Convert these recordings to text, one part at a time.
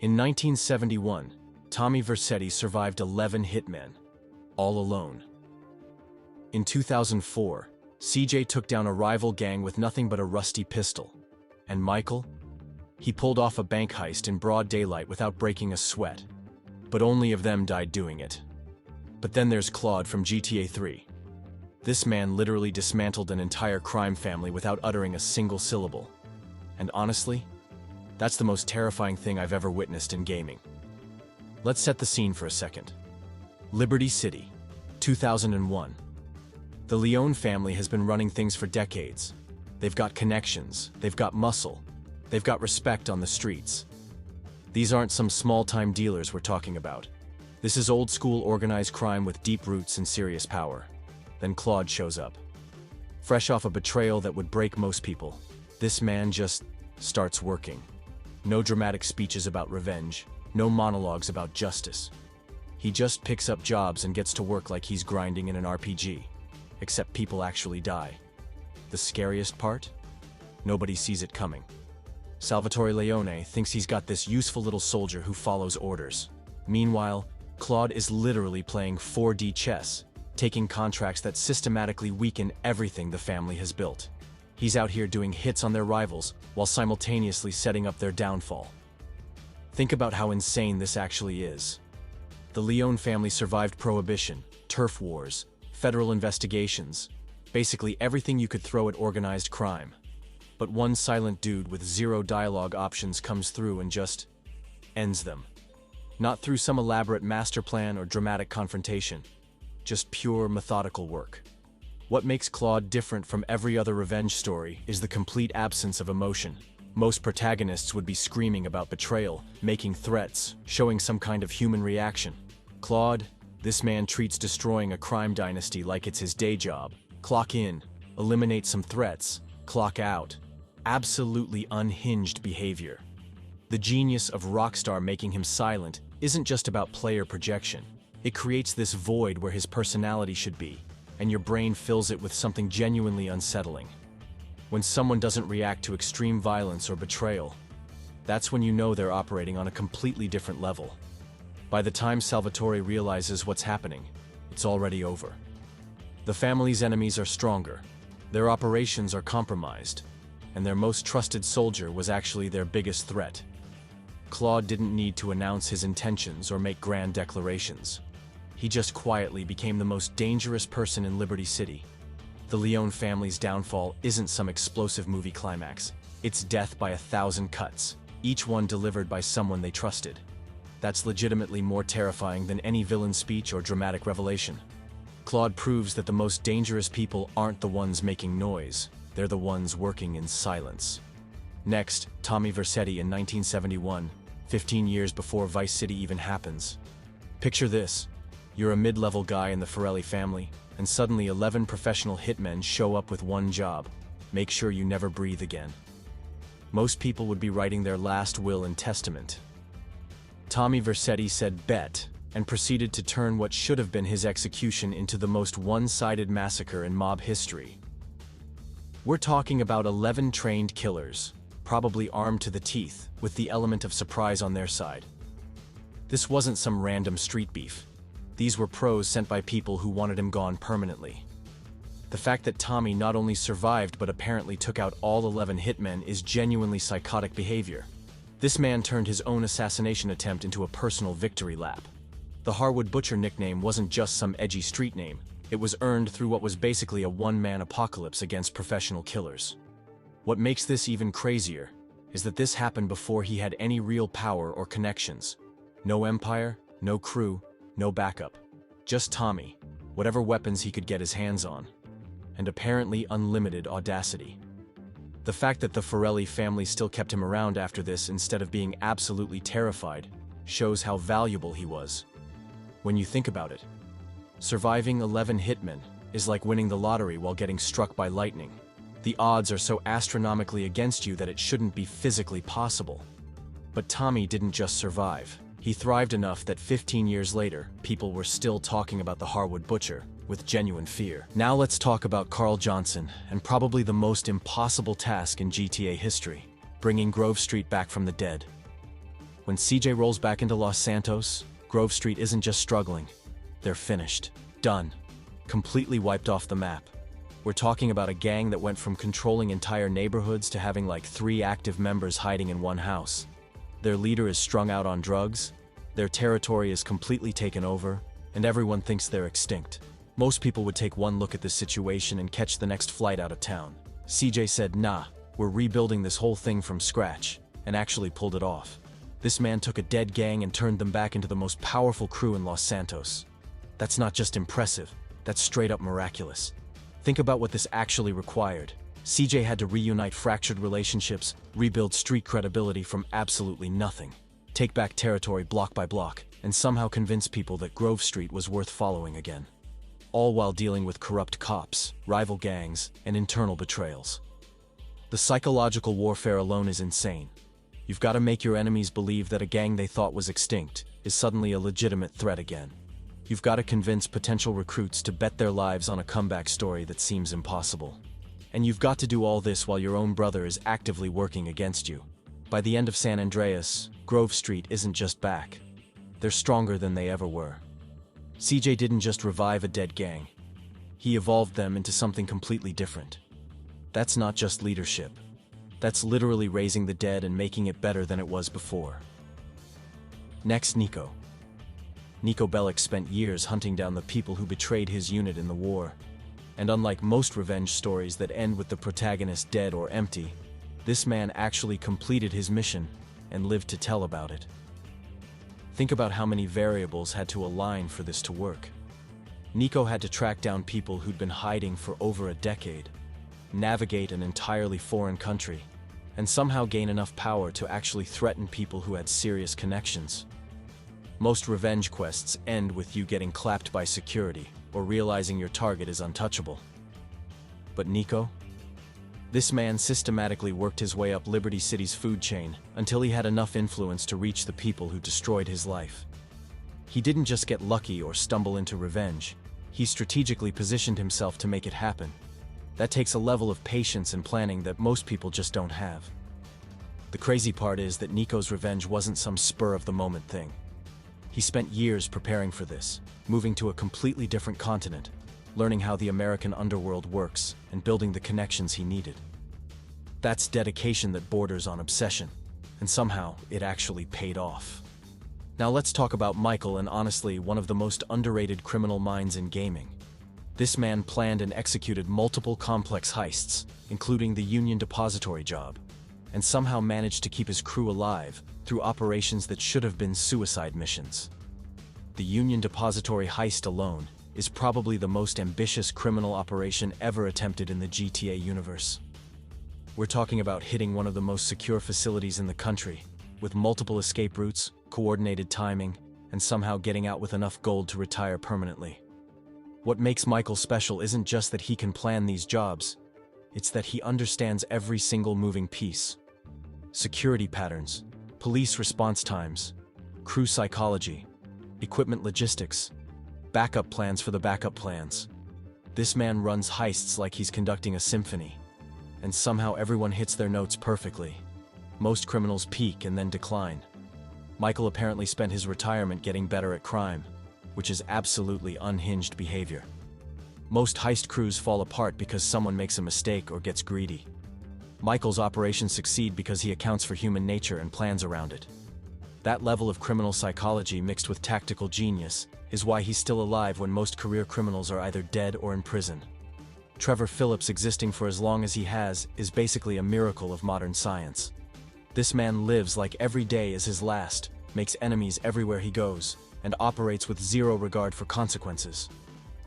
In 1971, Tommy Vercetti survived 11 hitmen, all alone. In 2004, CJ took down a rival gang with nothing but a rusty pistol. And Michael? He pulled off a bank heist in broad daylight without breaking a sweat. But only of them died doing it. But then there's Claude from GTA 3. This man literally dismantled an entire crime family without uttering a single syllable. And honestly, that's the most terrifying thing I've ever witnessed in gaming. Let's set the scene for a second. Liberty City, 2001. The Leone family has been running things for decades. They've got connections, they've got muscle, they've got respect on the streets. These aren't some small-time dealers we're talking about. This is old-school organized crime with deep roots and serious power. Then Claude shows up. Fresh off a betrayal that would break most people, this man just starts working. No dramatic speeches about revenge, no monologues about justice. He just picks up jobs and gets to work like he's grinding in an RPG. Except people actually die. The scariest part? Nobody sees it coming. Salvatore Leone thinks he's got this useful little soldier who follows orders. Meanwhile, Claude is literally playing 4D chess, taking contracts that systematically weaken everything the family has built. He's out here doing hits on their rivals while simultaneously setting up their downfall. Think about how insane this actually is. The Leone family survived Prohibition, turf wars, federal investigations, basically everything you could throw at organized crime. But one silent dude with zero dialogue options comes through and just ends them. Not through some elaborate master plan or dramatic confrontation, just pure methodical work. What makes Claude different from every other revenge story is the complete absence of emotion. Most protagonists would be screaming about betrayal, making threats, showing some kind of human reaction. Claude, this man treats destroying a crime dynasty like it's his day job. Clock in, eliminate some threats, clock out. Absolutely unhinged behavior. The genius of Rockstar making him silent isn't just about player projection. It creates this void where his personality should be, and your brain fills it with something genuinely unsettling. When someone doesn't react to extreme violence or betrayal, that's when you know they're operating on a completely different level. By the time Salvatore realizes what's happening, it's already over. The family's enemies are stronger, their operations are compromised, and their most trusted soldier was actually their biggest threat. Claude didn't need to announce his intentions or make grand declarations. He just quietly became the most dangerous person in Liberty City. The Leone family's downfall isn't some explosive movie climax. It's death by 1,000 cuts, each one delivered by someone they trusted. That's legitimately more terrifying than any villain speech or dramatic revelation. Claude proves that the most dangerous people aren't the ones making noise, they're the ones working in silence. Next, Tommy Vercetti in 1971, 15 years before Vice City even happens. Picture this. You're a mid-level guy in the Forelli family, and suddenly 11 professional hitmen show up with one job: make sure you never breathe again. Most people would be writing their last will and testament. Tommy Vercetti said bet, and proceeded to turn what should have been his execution into the most one-sided massacre in mob history. We're talking about 11 trained killers, probably armed to the teeth, with the element of surprise on their side. This wasn't some random street beef. These were pros sent by people who wanted him gone permanently. The fact that Tommy not only survived but apparently took out all 11 hitmen is genuinely psychotic behavior. This man turned his own assassination attempt into a personal victory lap. The Harwood Butcher nickname wasn't just some edgy street name. It was earned through what was basically a one-man apocalypse against professional killers. What makes this even crazier is that this happened before he had any real power or connections. No empire, no crew, no backup. Just Tommy, whatever weapons he could get his hands on, and apparently unlimited audacity. The fact that the Forelli family still kept him around after this instead of being absolutely terrified shows how valuable he was. When you think about it, surviving 11 hitmen is like winning the lottery while getting struck by lightning. The odds are so astronomically against you that it shouldn't be physically possible. But Tommy didn't just survive. He thrived enough that 15 years later, people were still talking about the Harwood Butcher with genuine fear. Now let's talk about Carl Johnson, and probably the most impossible task in GTA history: bringing Grove Street back from the dead. When CJ rolls back into Los Santos, Grove Street isn't just struggling. They're finished. Done. Completely wiped off the map. We're talking about a gang that went from controlling entire neighborhoods to having like 3 active members hiding in one house. Their leader is strung out on drugs, their territory is completely taken over, and everyone thinks they're extinct. Most people would take one look at this situation and catch the next flight out of town. CJ said, "Nah, we're rebuilding this whole thing from scratch," and actually pulled it off. This man took a dead gang and turned them back into the most powerful crew in Los Santos. That's not just impressive, that's straight up miraculous. Think about what this actually required. CJ had to reunite fractured relationships, rebuild street credibility from absolutely nothing, take back territory block by block, and somehow convince people that Grove Street was worth following again. All while dealing with corrupt cops, rival gangs, and internal betrayals. The psychological warfare alone is insane. You've got to make your enemies believe that a gang they thought was extinct is suddenly a legitimate threat again. You've got to convince potential recruits to bet their lives on a comeback story that seems impossible. And you've got to do all this while your own brother is actively working against you. By the end of San Andreas, Grove Street isn't just back. They're stronger than they ever were. CJ didn't just revive a dead gang. He evolved them into something completely different. That's not just leadership. That's literally raising the dead and making it better than it was before. Next, Nico. Nico Bellic spent years hunting down the people who betrayed his unit in the war. And unlike most revenge stories that end with the protagonist dead or empty, this man actually completed his mission and lived to tell about it. Think about how many variables had to align for this to work. Nico had to track down people who'd been hiding for over a decade, navigate an entirely foreign country, and somehow gain enough power to actually threaten people who had serious connections. Most revenge quests end with you getting clapped by security or realizing your target is untouchable. But Nico? This man systematically worked his way up Liberty City's food chain until he had enough influence to reach the people who destroyed his life. He didn't just get lucky or stumble into revenge. He strategically positioned himself to make it happen. That takes a level of patience and planning that most people just don't have. The crazy part is that Nico's revenge wasn't some spur-of-the-moment thing. He spent years preparing for this, moving to a completely different continent, learning how the American underworld works, and building the connections he needed. That's dedication that borders on obsession, and somehow it actually paid off. Now let's talk about Michael, and honestly, one of the most underrated criminal minds in gaming. This man planned and executed multiple complex heists, including the Union Depository job, and somehow managed to keep his crew alive through operations that should have been suicide missions. The Union Depository heist alone is probably the most ambitious criminal operation ever attempted in the GTA universe. We're talking about hitting one of the most secure facilities in the country, with multiple escape routes, coordinated timing, and somehow getting out with enough gold to retire permanently. What makes Michael special isn't just that he can plan these jobs, it's that he understands every single moving piece. Security patterns, police response times, crew psychology, equipment logistics, backup plans for the backup plans. This man runs heists like he's conducting a symphony, and somehow everyone hits their notes perfectly. Most criminals peak and then decline. Michael apparently spent his retirement getting better at crime, which is absolutely unhinged behavior. Most heist crews fall apart because someone makes a mistake or gets greedy. Michael's operations succeed because he accounts for human nature and plans around it. That level of criminal psychology mixed with tactical genius is why he's still alive when most career criminals are either dead or in prison. Trevor Phillips existing for as long as he has is basically a miracle of modern science. This man lives like every day is his last, makes enemies everywhere he goes, and operates with zero regard for consequences.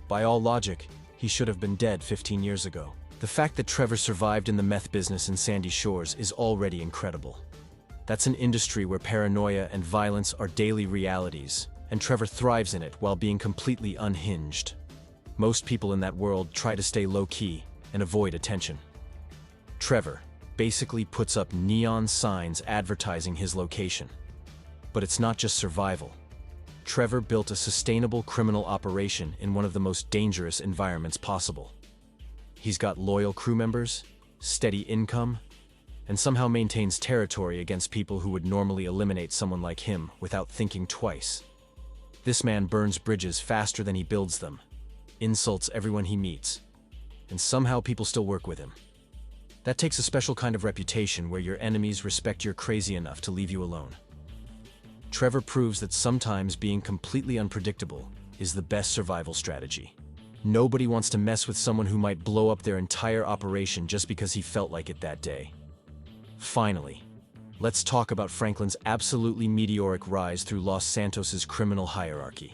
By all logic, he should have been dead 15 years ago. The fact that Trevor survived in the meth business in Sandy Shores is already incredible. That's an industry where paranoia and violence are daily realities, and Trevor thrives in it while being completely unhinged. Most people in that world try to stay low-key and avoid attention. Trevor basically puts up neon signs advertising his location. But it's not just survival. Trevor built a sustainable criminal operation in one of the most dangerous environments possible. He's got loyal crew members, steady income, and somehow maintains territory against people who would normally eliminate someone like him without thinking twice. This man burns bridges faster than he builds them, insults everyone he meets, and somehow people still work with him. That takes a special kind of reputation where your enemies respect you're crazy enough to leave you alone. Trevor proves that sometimes being completely unpredictable is the best survival strategy. Nobody wants to mess with someone who might blow up their entire operation just because he felt like it that day. Finally, let's talk about Franklin's absolutely meteoric rise through Los Santos's criminal hierarchy.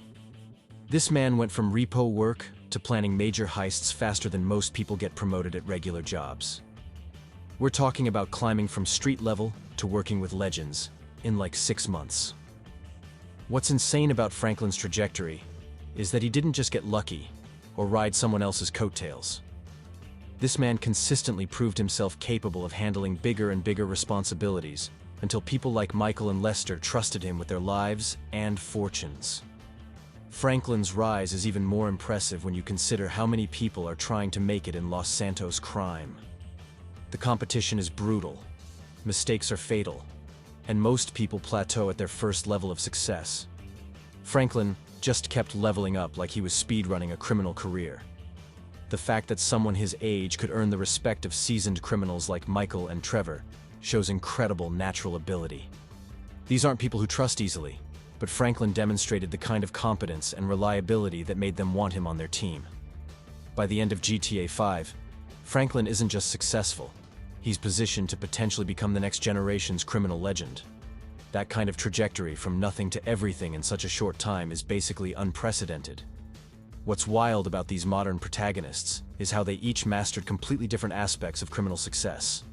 This man went from repo work to planning major heists faster than most people get promoted at regular jobs. We're talking about climbing from street level to working with legends in like 6 months. What's insane about Franklin's trajectory is that he didn't just get lucky or ride someone else's coattails. This man consistently proved himself capable of handling bigger and bigger responsibilities until people like Michael and Lester trusted him with their lives and fortunes. Franklin's rise is even more impressive when you consider how many people are trying to make it in Los Santos crime. The competition is brutal, mistakes are fatal, and most people plateau at their first level of success. Franklin just kept leveling up like he was speedrunning a criminal career. The fact that someone his age could earn the respect of seasoned criminals like Michael and Trevor shows incredible natural ability. These aren't people who trust easily, but Franklin demonstrated the kind of competence and reliability that made them want him on their team. By the end of GTA 5, Franklin isn't just successful, he's positioned to potentially become the next generation's criminal legend. That kind of trajectory from nothing to everything in such a short time is basically unprecedented. What's wild about these modern protagonists is how they each mastered completely different aspects of criminal success.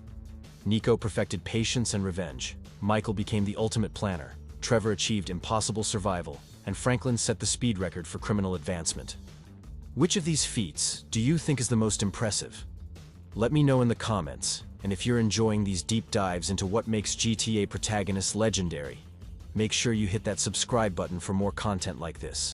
Nico perfected patience and revenge, Michael became the ultimate planner, Trevor achieved impossible survival, and Franklin set the speed record for criminal advancement. Which of these feats do you think is the most impressive? Let me know in the comments, and if you're enjoying these deep dives into what makes GTA Protagonists legendary, make sure you hit that subscribe button for more content like this.